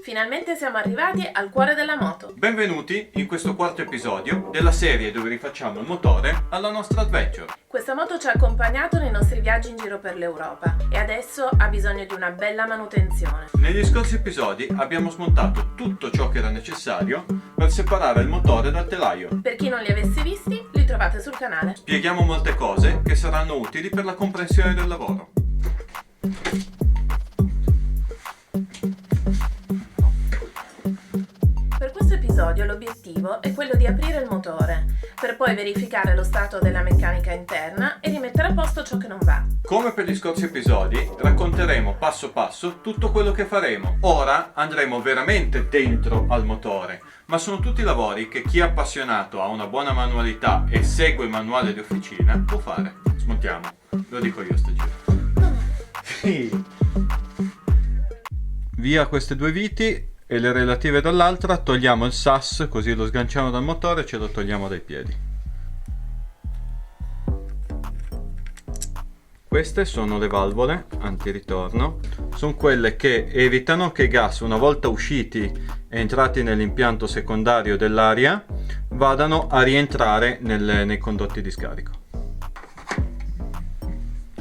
Finalmente siamo arrivati al cuore della moto. Benvenuti in questo quarto episodio della serie dove rifacciamo il motore alla nostra adventure. Questa moto ci ha accompagnato nei nostri viaggi in giro per l'Europa e adesso ha bisogno di una bella manutenzione. Negli scorsi episodi abbiamo smontato tutto ciò che era necessario per separare il motore dal telaio. Per chi non li avesse visti, li trovate sul canale. Spieghiamo molte cose che saranno utili per la comprensione del lavoro. Per questo episodio l'obiettivo è quello di aprire il motore, per poi verificare lo stato della meccanica interna e rimettere a posto ciò che non va. Come per gli scorsi episodi, racconteremo passo passo tutto quello che faremo. Ora andremo veramente dentro al motore, ma sono tutti lavori che chi è appassionato ha una buona manualità e segue il manuale di officina può fare. Smontiamo, lo dico io sto giro. Sì. Via queste due viti e le relative dall'altra, togliamo il sas così lo sganciamo dal motore e ce lo togliamo dai piedi. Queste sono le valvole antiritorno, sono quelle che evitano che i gas, una volta usciti e entrati nell'impianto secondario dell'aria, vadano a rientrare nei condotti di scarico.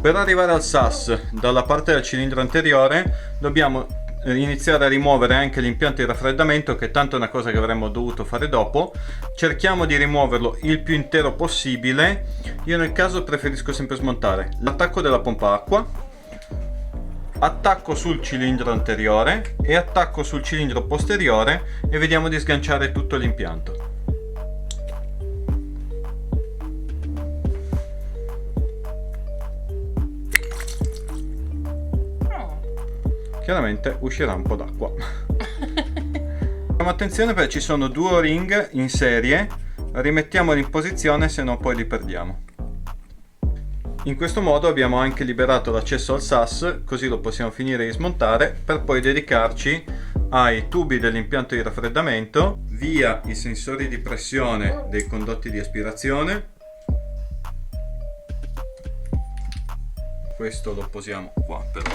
Per arrivare al sas dalla parte del cilindro anteriore dobbiamo iniziare a rimuovere anche l'impianto di raffreddamento, che tanto è una cosa che avremmo dovuto fare dopo. Cerchiamo di rimuoverlo il più intero possibile. Io nel caso preferisco sempre smontare l'attacco della pompa acqua, attacco sul cilindro anteriore e attacco sul cilindro posteriore e vediamo di sganciare tutto l'impianto. Chiaramente uscirà un po' d'acqua. Facciamo attenzione perché ci sono due O-ring in serie, rimettiamoli in posizione, se no poi li perdiamo. In questo modo abbiamo anche liberato l'accesso al sas, così lo possiamo finire di smontare per poi dedicarci ai tubi dell'impianto di raffreddamento, via i sensori di pressione dei condotti di aspirazione. Questo lo posiamo qua però.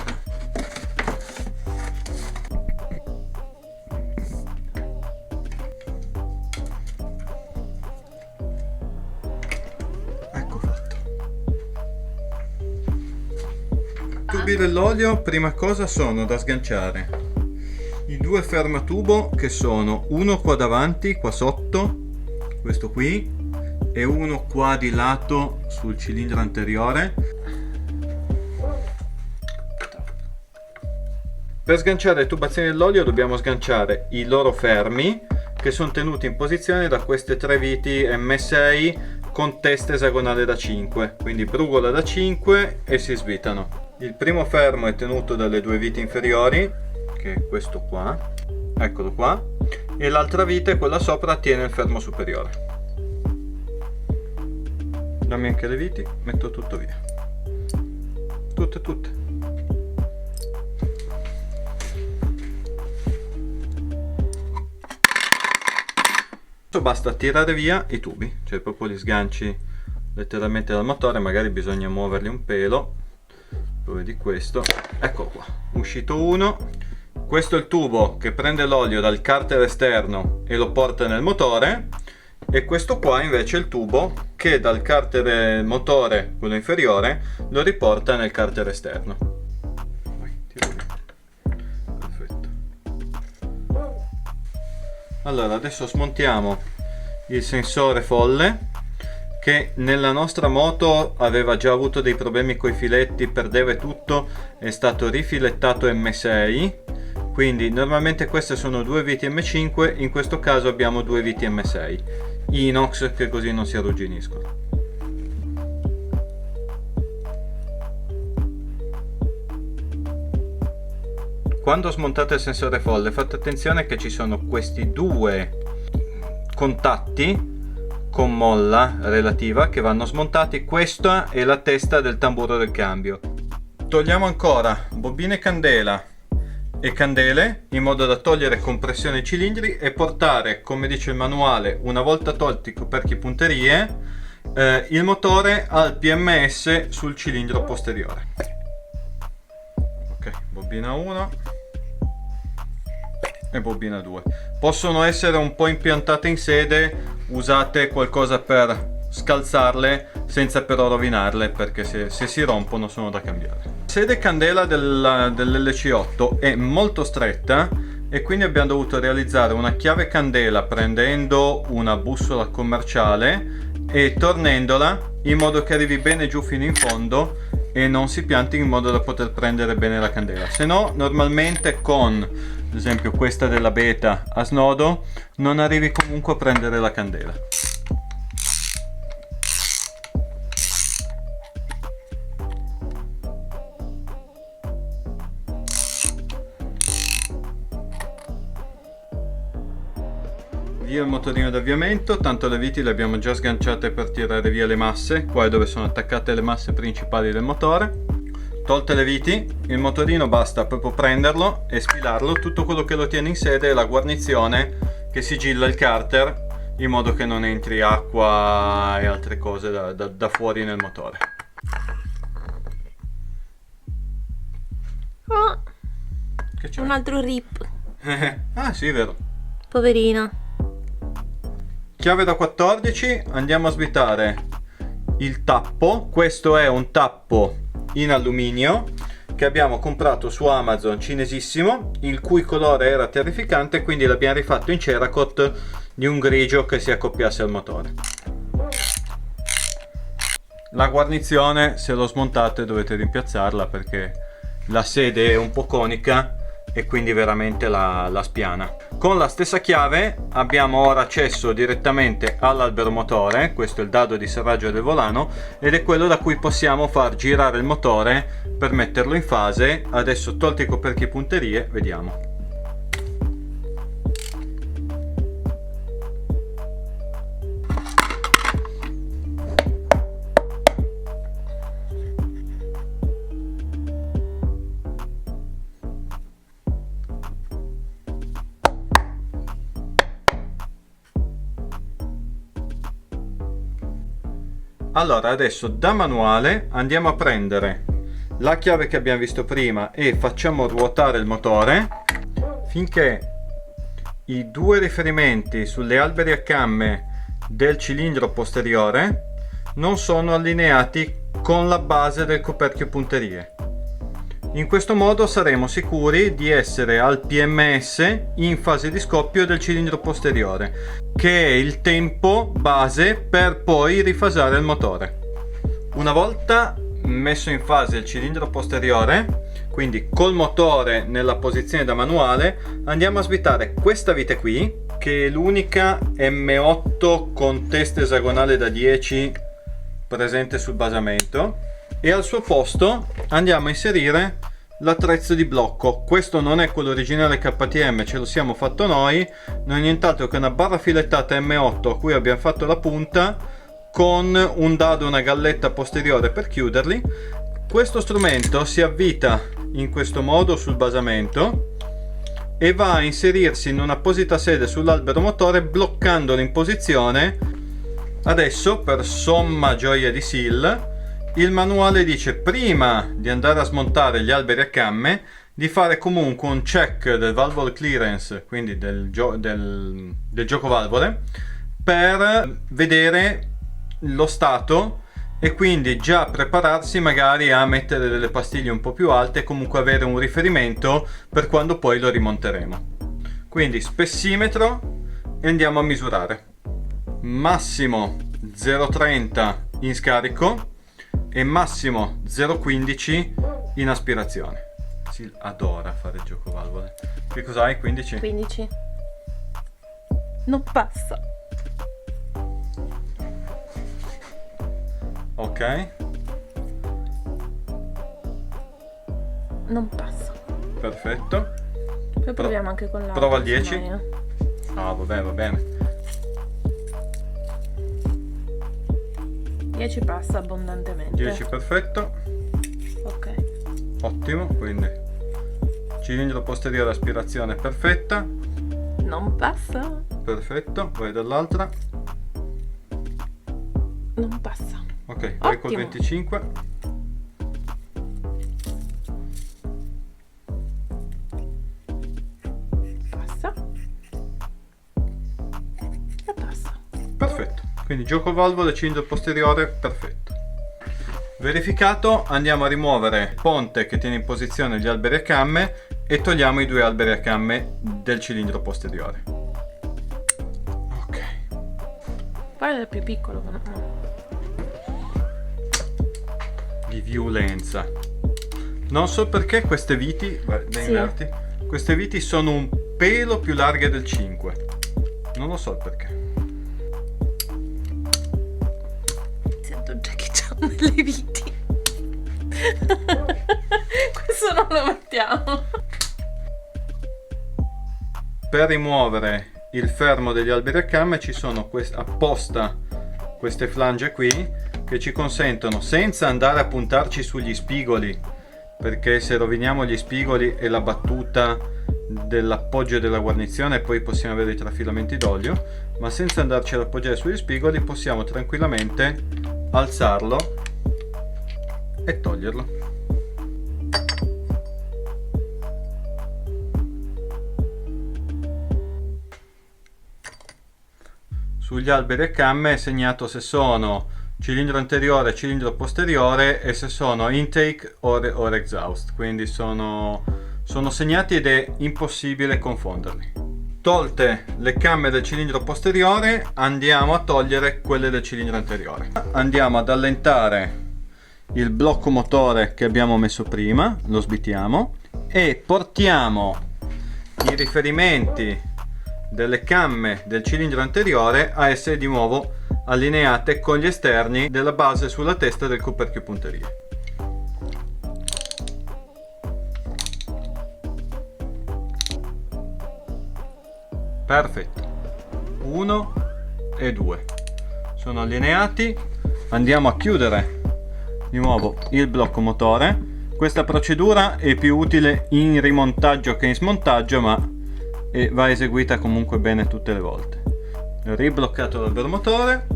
I tubi dell'olio, prima cosa, sono da sganciare i due fermatubo, che sono uno qua davanti, qua sotto, questo qui, e uno qua di lato sul cilindro anteriore. Per sganciare le tubazioni dell'olio dobbiamo sganciare i loro fermi, che sono tenuti in posizione da queste tre viti M6 con testa esagonale da 5, quindi brugola da 5 e si svitano. Il primo fermo è tenuto dalle due viti inferiori, che è questo qua, eccolo qua, e l'altra vite, quella sopra, tiene il fermo superiore. Dammi anche le viti, metto tutto via. Tutte. Adesso basta tirare via i tubi, cioè proprio li sganci letteralmente dal motore, magari bisogna muoverli un pelo. Vedi questo, ecco qua, uscito uno. Questo è il tubo che prende l'olio dal carter esterno e lo porta nel motore, e questo qua invece è il tubo che dal carter motore, quello inferiore, lo riporta nel carter esterno. Perfetto. Allora adesso smontiamo il sensore folle, che nella nostra moto aveva già avuto dei problemi coi filetti, perdeva tutto, è stato rifilettato M6, quindi normalmente queste sono due viti M5, in questo caso abbiamo due viti M6 inox, che così non si arrugginiscono. Quando smontate il sensore folle fate attenzione che ci sono questi due contatti con molla relativa che vanno smontati. Questa è la testa del tamburo del cambio. Togliamo ancora bobine candela e candele in modo da togliere compressione ai cilindri e portare, come dice il manuale, una volta tolti i coperchi punterie, il motore al PMS sul cilindro posteriore. Ok, bobina 1. e bobina 2. Possono essere un po' impiantate in sede, usate qualcosa per scalzarle senza però rovinarle, perché se si rompono sono da cambiare. La sede candela dell'LC8 è molto stretta e quindi abbiamo dovuto realizzare una chiave candela prendendo una bussola commerciale e tornendola in modo che arrivi bene giù fino in fondo e non si pianti, in modo da poter prendere bene la candela. Se no, normalmente con ad esempio questa della Beta a snodo non arrivi comunque a prendere la candela. Via il motorino d'avviamento, tanto le viti le abbiamo già sganciate per tirare via le masse, qua è dove sono attaccate le masse principali del motore. Tolte le viti, il motorino basta proprio prenderlo e sfilarlo, tutto quello che lo tiene in sede è la guarnizione che sigilla il carter in modo che non entri acqua e altre cose da fuori nel motore. Oh, Che c'è? un altro rip. Ah sì, vero. Poverina. Chiave da 14, andiamo a svitare il tappo. Questo è un tappo in alluminio che abbiamo comprato su Amazon, cinesissimo, il cui colore era terrificante, quindi l'abbiamo rifatto in Cerakote di un grigio che si accoppiasse al motore. La guarnizione, se lo smontate dovete rimpiazzarla perché la sede è un po' conica e quindi veramente la spiana. Con la stessa chiave abbiamo ora accesso direttamente all'albero motore, questo è il dado di serraggio del volano ed è quello da cui possiamo far girare il motore per metterlo in fase. Adesso, tolti i coperchi e punterie, vediamo. Allora, adesso da manuale andiamo a prendere la chiave che abbiamo visto prima e facciamo ruotare il motore finché i due riferimenti sulle alberi a camme del cilindro posteriore non sono allineati con la base del coperchio punterie. In questo modo saremo sicuri di essere al PMS in fase di scoppio del cilindro posteriore, che è il tempo base per poi rifasare il motore. Una volta messo in fase il cilindro posteriore, quindi col motore nella posizione da manuale, andiamo a svitare questa vite qui, che è l'unica M8 con testa esagonale da 10 presente sul basamento, e al suo posto andiamo a inserire l'attrezzo di blocco. Questo non è quello originale KTM, ce lo siamo fatto noi, non è nient'altro che una barra filettata M8 a cui abbiamo fatto la punta con un dado e una galletta posteriore per chiuderli. Questo strumento si avvita in questo modo sul basamento e va a inserirsi in un'apposita sede sull'albero motore, bloccandolo in posizione. Adesso, per somma gioia di Sil, il manuale dice, prima di andare a smontare gli alberi a camme, di fare comunque un check del valve clearance, quindi del gioco valvole, per vedere lo stato e quindi già prepararsi magari a mettere delle pastiglie un po' più alte e comunque avere un riferimento per quando poi lo rimonteremo. Quindi spessimetro e andiamo a misurare. Massimo 0,30 in scarico e massimo 0,15 in aspirazione. Si adora fare il gioco valvole. Che cos'hai? 15? 15. Non passa. Ok, Non passa. perfetto. Poi proviamo anche con l'altro. Prova il 10. semmai, eh. Ah, va bene. 10 passa abbondantemente. 10 perfetto. Ok. Ottimo, quindi cilindro posteriore aspirazione perfetta. Non passa. Perfetto, vai dall'altra. Non passa. Ok, vai col Ottimo. 25. Passa. Quindi giocovalvole, cilindro posteriore, perfetto. Verificato, andiamo a rimuovere il ponte che tiene in posizione gli alberi a camme e togliamo i 2 alberi a camme del cilindro posteriore. Ok. Poi è più piccolo. No. Di violenza. Non so perché queste viti, inverti, queste viti sono un pelo più larghe del 5. Non lo so il perché. Sento Jackie Chan nelle viti. Questo non lo mettiamo. Per rimuovere il fermo degli alberi a camme ci sono apposta queste flange qui che ci consentono, senza andare a puntarci sugli spigoli, perché se roviniamo gli spigoli e la battuta dell'appoggio e della guarnizione poi possiamo avere i trafilamenti d'olio, ma senza andarci ad appoggiare sugli spigoli possiamo tranquillamente alzarlo e toglierlo. Sugli alberi a camme è segnato se sono cilindro anteriore, cilindro posteriore e se sono intake o exhaust, quindi sono segnati ed è impossibile confonderli. Tolte le camme del cilindro posteriore, andiamo a togliere quelle del cilindro anteriore. Andiamo ad allentare il blocco motore che abbiamo messo prima, lo sbitiamo e portiamo i riferimenti delle camme del cilindro anteriore a essere di nuovo allineate con gli esterni della base sulla testa del coperchio punterie. Perfetto, 1 e 2 sono allineati. Andiamo a chiudere di nuovo il blocco motore. Questa procedura è più utile in rimontaggio che in smontaggio, ma va eseguita comunque bene tutte le volte. Ribloccato l'albero motore,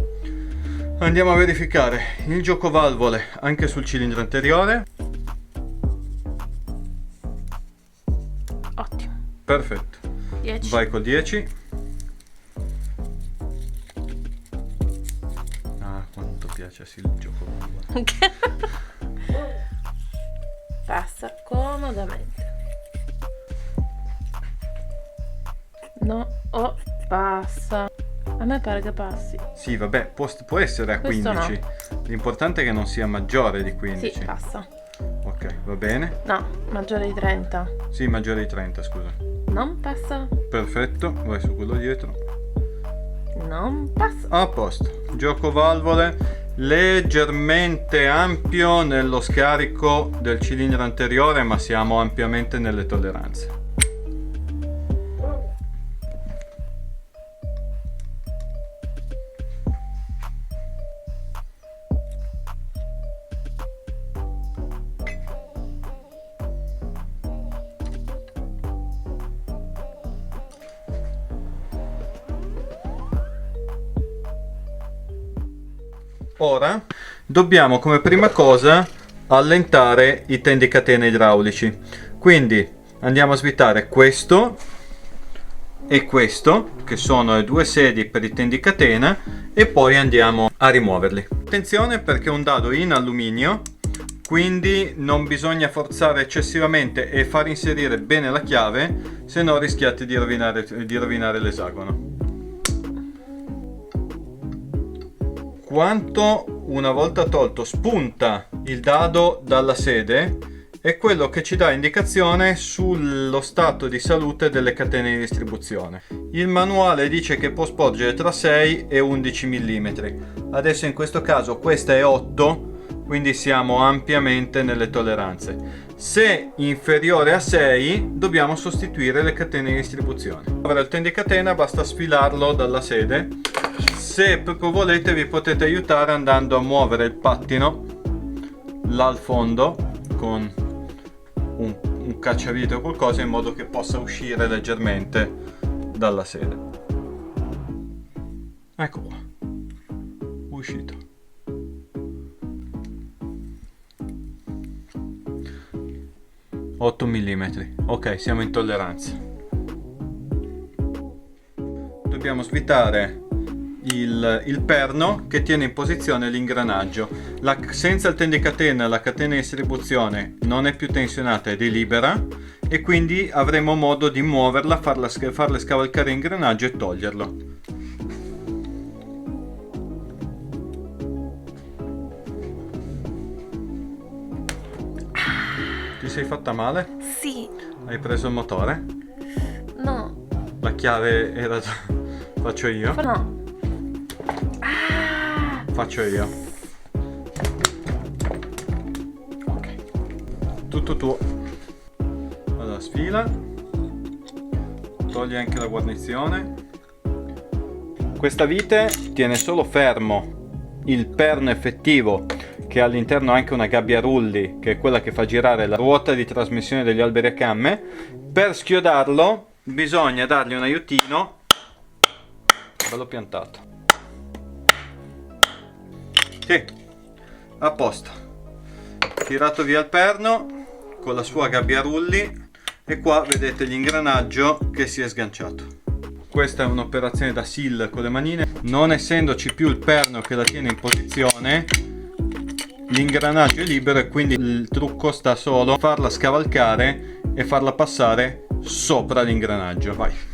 andiamo a verificare il giocovalvole anche sul cilindro anteriore. Ottimo. Perfetto. 10. Vai col 10. Ah, quanto piace il giocovalvole. Passa comodamente. No, passa. A me pare che passi. Sì, vabbè, può essere a Questo 15. L'importante è che non sia maggiore di 15. Sì, passa. Ok, va bene. No, maggiore di 30. Sì, maggiore di 30, scusa. Non passa. Perfetto, vai su quello dietro. Non passa. A posto. Giocovalvole leggermente ampio nello scarico del cilindro anteriore, ma siamo ampiamente nelle tolleranze. Ora dobbiamo come prima cosa allentare i tendicatene idraulici, quindi andiamo a svitare questo e questo, che sono le 2 sedie per i tendicatena, e poi andiamo a rimuoverli. Attenzione perché è un dado in alluminio, quindi non bisogna forzare eccessivamente e far inserire bene la chiave, se no rischiate di rovinare l'esagono. Quanto una volta tolto spunta il dado dalla sede è quello che ci dà indicazione sullo stato di salute delle catene di distribuzione. Il manuale dice che può sporgere tra 6 e 11 mm. Adesso in questo caso questa è 8, quindi siamo ampiamente nelle tolleranze. Se inferiore a 6 dobbiamo sostituire le catene di distribuzione. Per il tendicatena basta sfilarlo dalla sede. Se proprio volete vi potete aiutare andando a muovere il pattino là al fondo con un cacciavite o qualcosa, in modo che possa uscire leggermente dalla sede. Ecco qua, uscito. (8 mm). Ok, siamo in tolleranza. Dobbiamo svitare il perno che tiene in posizione l'ingranaggio. Senza il tendicatena la catena di distribuzione non è più tensionata ed è libera, e quindi avremo modo di muoverla, farle scavalcare l'ingranaggio e toglierlo. Ti sei fatta male? Sì. Hai preso il motore? No. La chiave era... Faccio io? No. Faccio io. Ok. Tutto tuo. Allora, sfila. Togli anche la guarnizione. Questa vite tiene solo fermo il perno effettivo, che ha all'interno anche una gabbia rulli, che è quella che fa girare la ruota di trasmissione degli alberi a camme. Per schiodarlo bisogna dargli un aiutino bello piantato. Sì, a posto. Tirato via il perno con la sua gabbia rulli, e qua vedete l'ingranaggio che si è sganciato. Questa è un'operazione da seal con le manine. Non essendoci più il perno che la tiene in posizione, l'ingranaggio è libero, e quindi il trucco sta solo a farla scavalcare e farla passare sopra l'ingranaggio. Vai.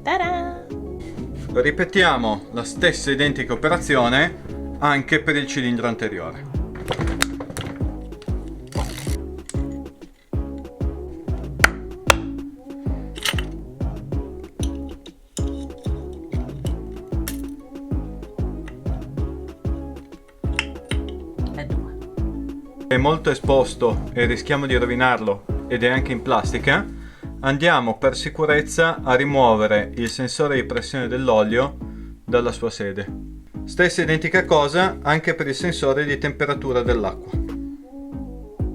Ta-da! Ripetiamo la stessa identica operazione anche per il cilindro anteriore. È molto esposto e rischiamo di rovinarlo, ed è anche in plastica. Andiamo per sicurezza a rimuovere il sensore di pressione dell'olio dalla sua sede. Stessa identica cosa anche per il sensore di temperatura dell'acqua.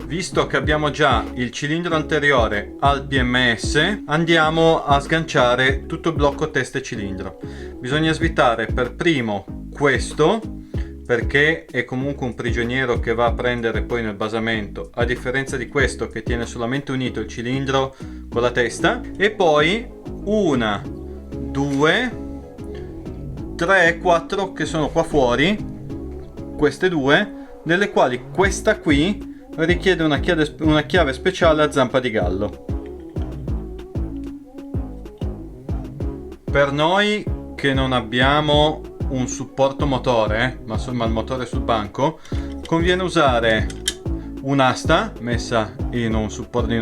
Visto che abbiamo già il cilindro anteriore al PMS, andiamo a sganciare tutto il blocco testa e cilindro. Bisogna svitare per primo questo, perché è comunque un prigioniero che va a prendere poi nel basamento, a differenza di questo che tiene solamente unito il cilindro con la testa. E poi 1, 2, 3 e 4 che sono qua fuori, queste due, delle quali questa qui richiede una chiave speciale a zampa di gallo. Per noi che non abbiamo un supporto motore, ma il motore sul banco, conviene usare un'asta messa in un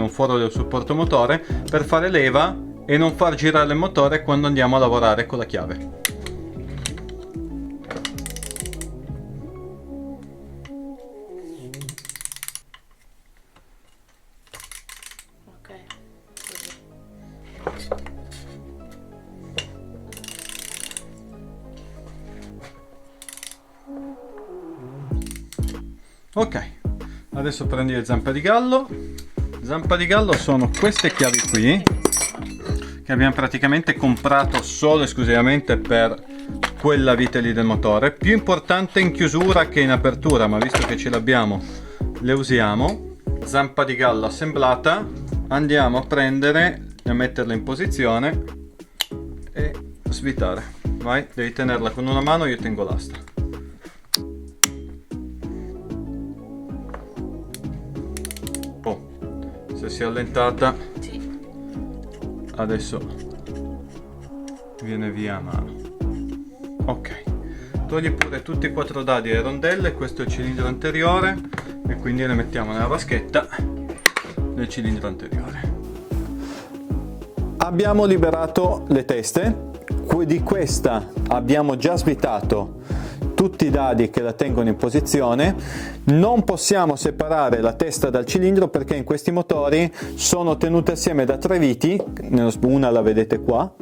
foro del supporto motore per fare leva e non far girare il motore quando andiamo a lavorare con la chiave. Ok, adesso prendi le zampe di gallo. Zampa di gallo sono queste chiavi qui, che abbiamo praticamente comprato solo e esclusivamente per quella vite lì del motore. Più importante in chiusura che in apertura, ma visto che ce l'abbiamo le usiamo. Zampa di gallo assemblata, andiamo a prendere e a metterla in posizione e svitare. Vai, devi tenerla con una mano, io tengo l'asta. Se si è allentata, Sì. adesso viene via a mano. Ok, togli pure tutti e 4 dadi e rondelle. Questo è il cilindro anteriore e quindi le mettiamo nella vaschetta del cilindro anteriore. Abbiamo liberato le teste. Di questa abbiamo già svitato tutti i dadi che la tengono in posizione. Non possiamo separare la testa dal cilindro perché in questi motori sono tenute assieme da 3 viti, una la vedete qua,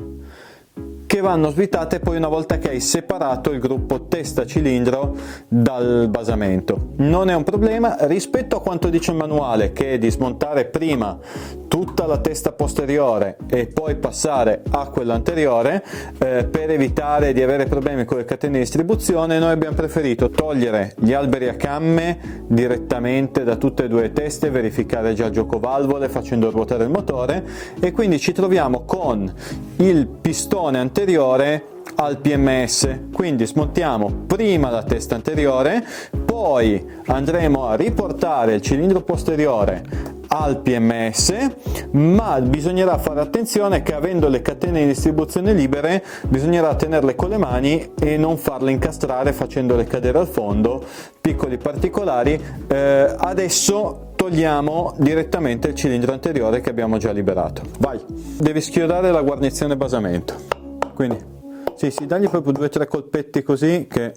che che vanno svitate poi una volta che hai separato il gruppo testa cilindro dal basamento. Non è un problema rispetto a quanto dice il manuale, che è di smontare prima tutta la testa posteriore e poi passare a quella anteriore. Per evitare di avere problemi con le catene di distribuzione, noi abbiamo preferito togliere gli alberi a camme direttamente da tutte e due le teste, verificare già il gioco valvole facendo ruotare il motore, e quindi ci troviamo con il pistone anteriore al PMS. Quindi smontiamo prima la testa anteriore, poi andremo a riportare il cilindro posteriore al PMS, ma bisognerà fare attenzione che, avendo le catene di distribuzione libere, bisognerà tenerle con le mani e non farle incastrare facendole cadere al fondo. Piccoli particolari. Adesso togliamo direttamente il cilindro anteriore che abbiamo già liberato. Vai, devi schiodare la guarnizione basamento, quindi sì, dagli proprio 2 o 3 colpetti così che,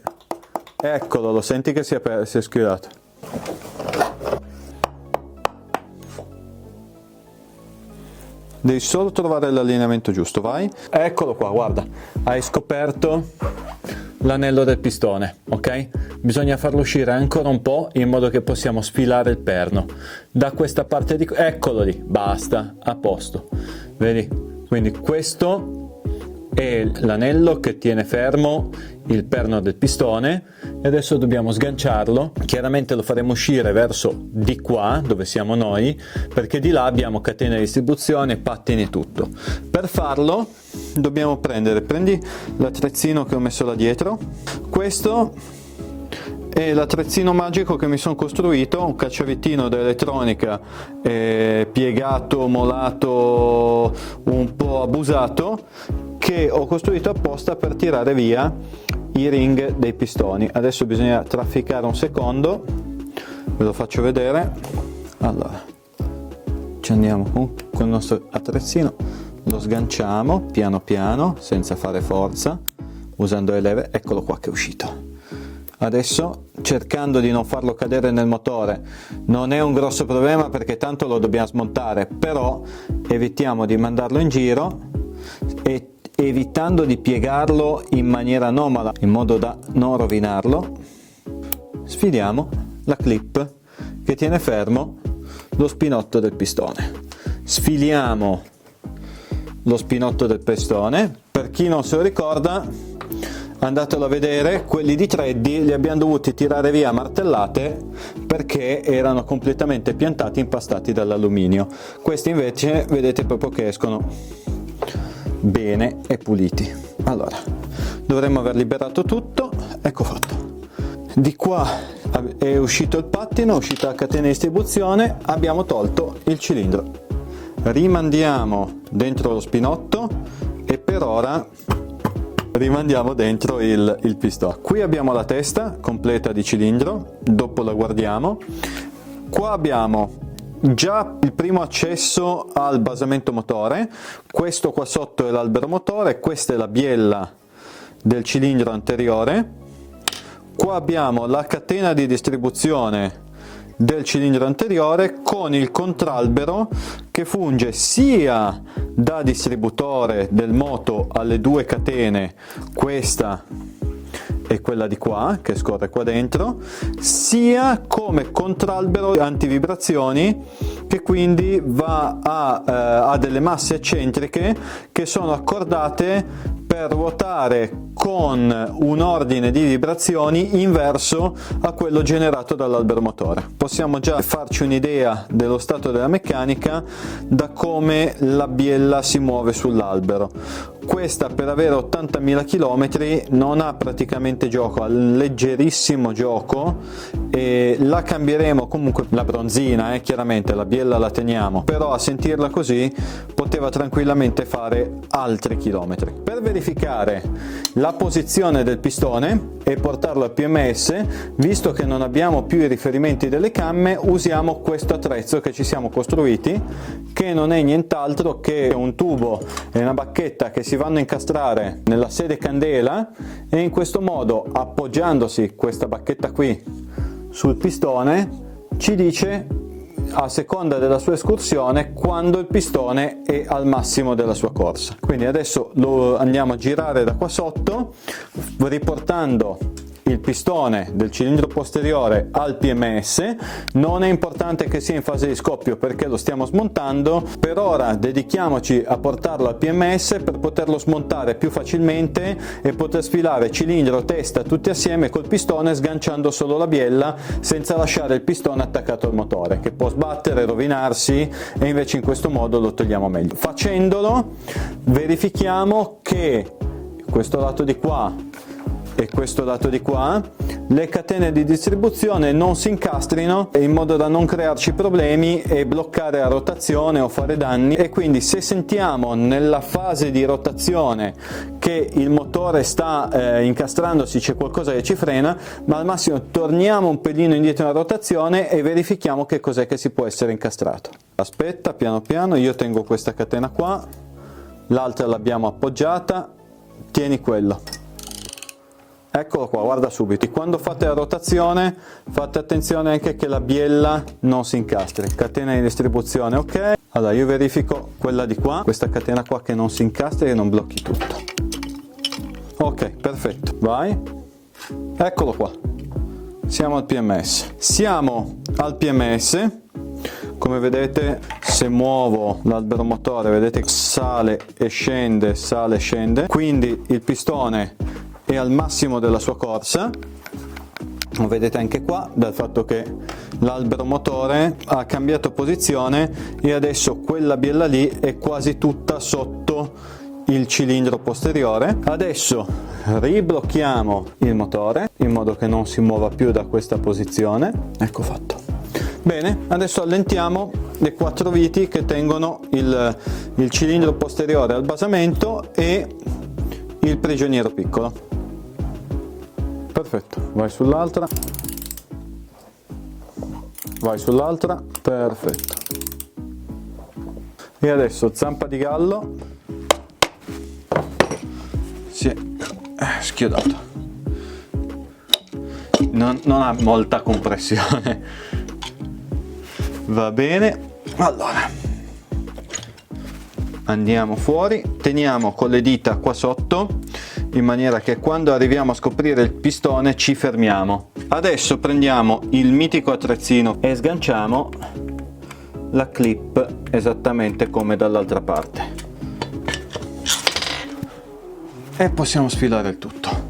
eccolo, lo senti che si è schiodato. Devi solo trovare l'allineamento giusto, vai. Eccolo qua, guarda, hai scoperto l'anello del pistone, ok? Bisogna farlo uscire ancora un po' in modo che possiamo sfilare il perno. Da questa parte di... eccolo lì, basta, a posto. Vedi? Quindi questo è l'anello che tiene fermo il perno del pistone, e adesso dobbiamo sganciarlo. Chiaramente lo faremo uscire verso di qua, dove siamo noi, perché di là abbiamo catena di distribuzione, pattini e tutto. Per farlo dobbiamo prendi l'attrezzino che ho messo là dietro. Questo è l'attrezzino magico che mi sono costruito, un cacciavitino dell'elettronica piegato, molato, un po' abusato, che ho costruito apposta per tirare via i ring dei pistoni. Adesso bisogna trafficare un secondo, ve lo faccio vedere. Allora, ci andiamo con il nostro attrezzino, lo sganciamo piano piano senza fare forza, usando le leve. Eccolo qua che è uscito. Adesso, cercando di non farlo cadere nel motore, non è un grosso problema perché tanto lo dobbiamo smontare, però evitiamo di mandarlo in giro e evitando di piegarlo in maniera anomala in modo da non rovinarlo, sfiliamo la clip che tiene fermo lo spinotto del pistone. Sfiliamo lo spinotto del pistone. Per chi non se lo ricorda, andatelo a vedere, quelli di Treddy li abbiamo dovuti tirare via a martellate perché erano completamente piantati, impastati dall'alluminio. Questi invece vedete proprio che escono bene e puliti. Allora, dovremmo aver liberato tutto. Ecco fatto. Di qua è uscito il pattino, è uscita la catena di distribuzione, abbiamo tolto il cilindro. Rimandiamo dentro lo spinotto e per ora rimandiamo dentro il pistone. Qui abbiamo la testa completa di cilindro, dopo la guardiamo. Qua abbiamo già il primo accesso al basamento motore. Questo qua sotto è l'albero motore, questa è la biella del cilindro anteriore. Qua abbiamo la catena di distribuzione del cilindro anteriore con il contralbero che funge sia da distributore del moto alle 2 catene, questa e quella di qua che scorre qua dentro, sia come contralbero antivibrazioni che quindi va a delle masse eccentriche che sono accordate per ruotare con un ordine di vibrazioni inverso a quello generato dall'albero motore. Possiamo già farci un'idea dello stato della meccanica da come la biella si muove sull'albero. Questa, per avere 80.000 km, non ha praticamente gioco, ha un leggerissimo gioco, e la cambieremo comunque, la bronzina, chiaramente la biella la teniamo, però a sentirla così poteva tranquillamente fare altri chilometri. Per verificare la posizione del pistone e portarlo al PMS, visto che non abbiamo più i riferimenti delle camme, usiamo questo attrezzo che ci siamo costruiti, che non è nient'altro che un tubo e una bacchetta che si vanno a incastrare nella sede candela, e in questo modo, appoggiandosi questa bacchetta qui sul pistone, ci dice a seconda della sua escursione quando il pistone è al massimo della sua corsa. Quindi adesso lo andiamo a girare da qua sotto, riportando il pistone del cilindro posteriore al PMS. Non è importante che sia in fase di scoppio perché lo stiamo smontando. Per ora dedichiamoci a portarlo al PMS per poterlo smontare più facilmente e poter sfilare cilindro, testa tutti assieme col pistone, sganciando solo la biella senza lasciare il pistone attaccato al motore, che può sbattere, rovinarsi, e invece in questo modo lo togliamo meglio. Facendolo verifichiamo che questo lato di qua e questo lato di qua, le catene di distribuzione non si incastrino, in modo da non crearci problemi e bloccare la rotazione o fare danni. E quindi se sentiamo nella fase di rotazione che il motore sta incastrandosi, c'è qualcosa che ci frena, ma al massimo torniamo un pelino indietro nella rotazione e verifichiamo che cos'è che si può essere incastrato. Aspetta, piano piano, io tengo questa catena qua, l'altra l'abbiamo appoggiata, tieni quello. Eccolo qua, guarda subito. Quando fate la rotazione fate attenzione anche che la biella non si incastri. Catena di distribuzione, ok. Allora io verifico quella di qua, questa catena qua, che non si incastri e non blocchi tutto. Ok, perfetto, vai. Eccolo qua, siamo al PMS. Siamo al PMS. Come vedete, se muovo l'albero motore, vedete che sale e scende, sale e scende. Quindi il pistone è al massimo della sua corsa, lo vedete anche qua dal fatto che l'albero motore ha cambiato posizione e adesso quella biella lì è quasi tutta sotto il cilindro posteriore. Adesso riblocchiamo il motore in modo che non si muova più da questa posizione. Ecco fatto. Bene, adesso allentiamo le 4 viti che tengono il cilindro posteriore al basamento e il prigioniero piccolo. Perfetto, vai sull'altra, perfetto. E adesso zampa di gallo, si è schiodato, non ha molta compressione, va bene. Allora andiamo fuori, teniamo con le dita qua sotto in maniera che quando arriviamo a scoprire il pistone ci fermiamo. Adesso prendiamo il mitico attrezzino e sganciamo la clip esattamente come dall'altra parte e possiamo sfilare il tutto.